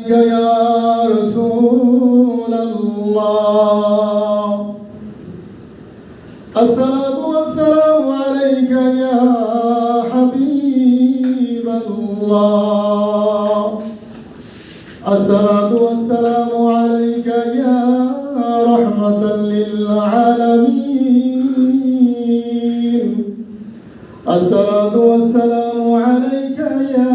يا رسول الله الصلاة والسلام عليك يا حبيب الله الصلاة والسلام عليك يا رحمة للعالمين الصلاة والسلام عليك يا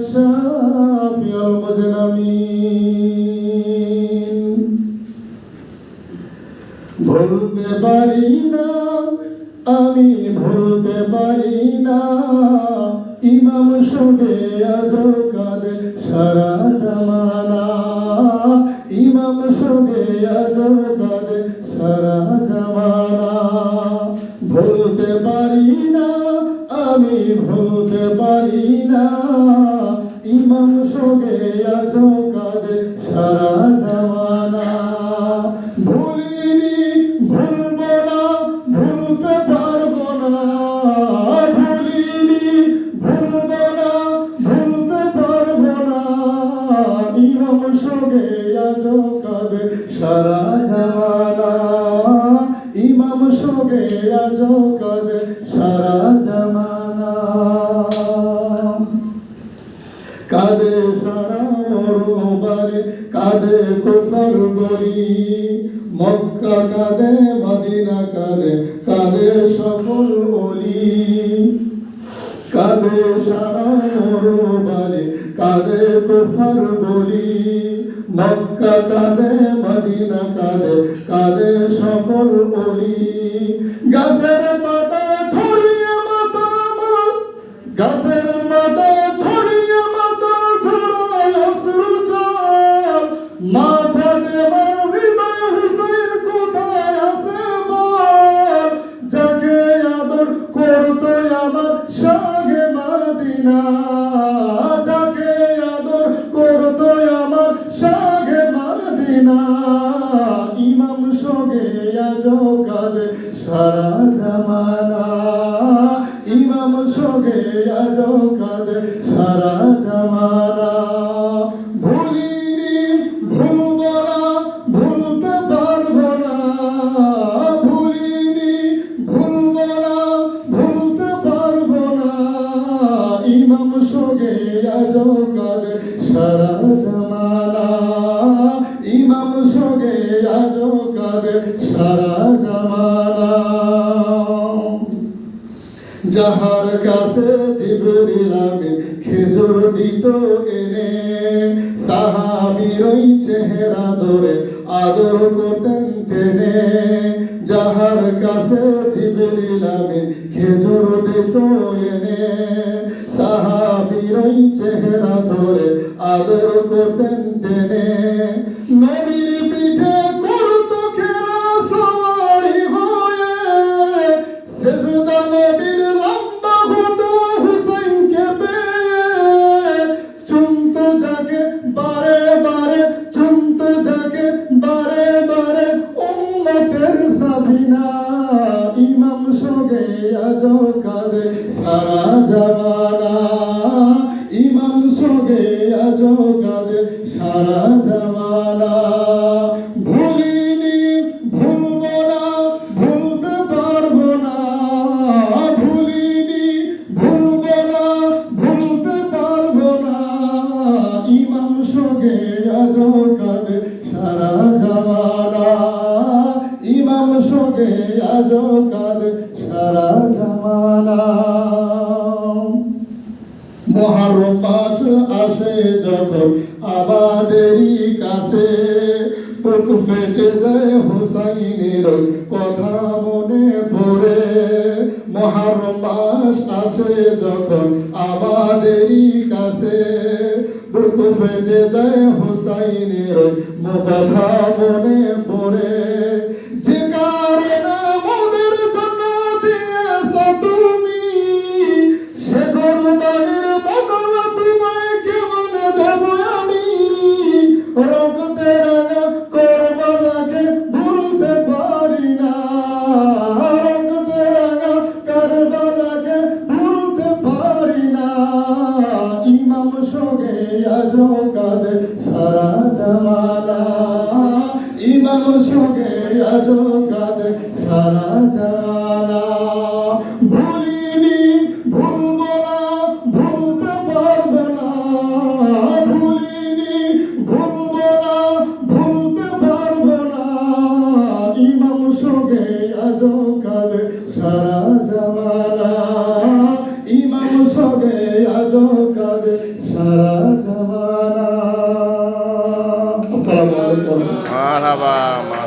شافي المذنبين ভুলতে পারি না আমি ভুলতে পারি না ইমাম শোকে আজো কাঁদে সারা জামানা ইমাম শোকে আজো কাঁদে সারা জামানা ভুলতে পারি না আমি ভুলতে পারি না ইমাম শোকে আজো কাঁদে সারা জামানা ভুলিনি ভুলবো না ভুলতে পারবো না ভুলিনি ভুলবো না ভুলতে পারবো না ইমাম শোকে আজো কাঁদে সারা জামানা ইমাম শোকে আজো কাঁদে সারা জামানা কাঁদে সারা মরুবারে কাঁদে কুফর গলি মক্কা কাঁদে মদিনা কাঁদে কাঁদে সকল ওলি কাঁদে সারা মরুবারে কাঁদে কুফর গলি মক্কা কাঁদে মদিনা কাঁদে কাঁদে সকল ওলি গাছের পাতা ছড়িয়ে মাথা আমার গাছের পাতা ছড়িয়ে মাথা ছড়ায় অশ্রু জল মা ফাতেমার হৃদয় হুসাইন কোথায় আছে বল যাকে আদর করতো আমার শাহে মদিনা যাকে আদর করতো আমার শাহে মদিনা ইমাম শোকে আজো কাঁদে সারা জামানা ইমাম শোকে আজো কাঁদে সারা জামানা ভুলিনি ভুলবো না ভুলতে পারবো না ভুলিনি ভুলবো না ভুলতে পারবো না ইমাম শোকে আজো কাঁদে সারা জামানা ইমাম শোকে আজো কাঁদে সারা জামানা যাহার কাছে জিবরিল আমিন খেজুর দিত এনে সাহাবীর ওই চেহারা ধরে আদর করতেন টেনে যাহার কাছে জিবরিল আমিন খেজুর দিত এনে সাহাবীর ওই চেহারা ধরে আদর করতেন টেনে নবীর পিঠে করতো খেলা সওয়ারি হয়ে সেজদা নবীর লম্বা হতো হুসাইনকে পেয়ে চুমতো যাকে বারে বারে চুমতো যাকে বারে বারে উম্মতের সাবিনা ইমাম শোকে আজো কাঁদে সারা জামানা ইমাম শোকে আজো কাঁদে সারা জামানা ভুলিনি ভুলবো না ভুলতে পারবো না ভুলিনি ভুলবো না ভুলতে পারবো না ইমাম শোকে আজো কাঁদে সারা জামানা ইমাম শোকে আজো কাঁদে সারা জামানা মুহররম মাস আসে যখন আমাদেরই কাছে বুক ফেটে যায় হুসাইনের কথা মনে পড়ে মুহররম মাস আসে যখন আমাদেরই কাছে বুক ফেটে যায় হুসাইনের কথা মনে পড়ে যে কারণে আমাদের জন্য দিয়েছ তুমি সে কোরবানির বদল তোমায় কেমন দেব আমি রক্তে রাঙা কারবালাকে ভুলতে পারি না রক্তে রাঙা কারবালাকে ভুলতে পারি না ইমাম শোকে আজো কাঁদে সারা জামানা ইমাম সঙ্গে আজ কাঁদে সারা জামানা ভুলিনি ভুলব না ভুলতে পারবো না ভুলিনি ভুলব না ভুলতে পারবো না ইমাম সঙ্গে আজ কাঁদে সারা জামানা ইমাম সঙ্গে আজ কাঁদে সারা জামানা। আসসালামু আলাইকুম। মারহাবা।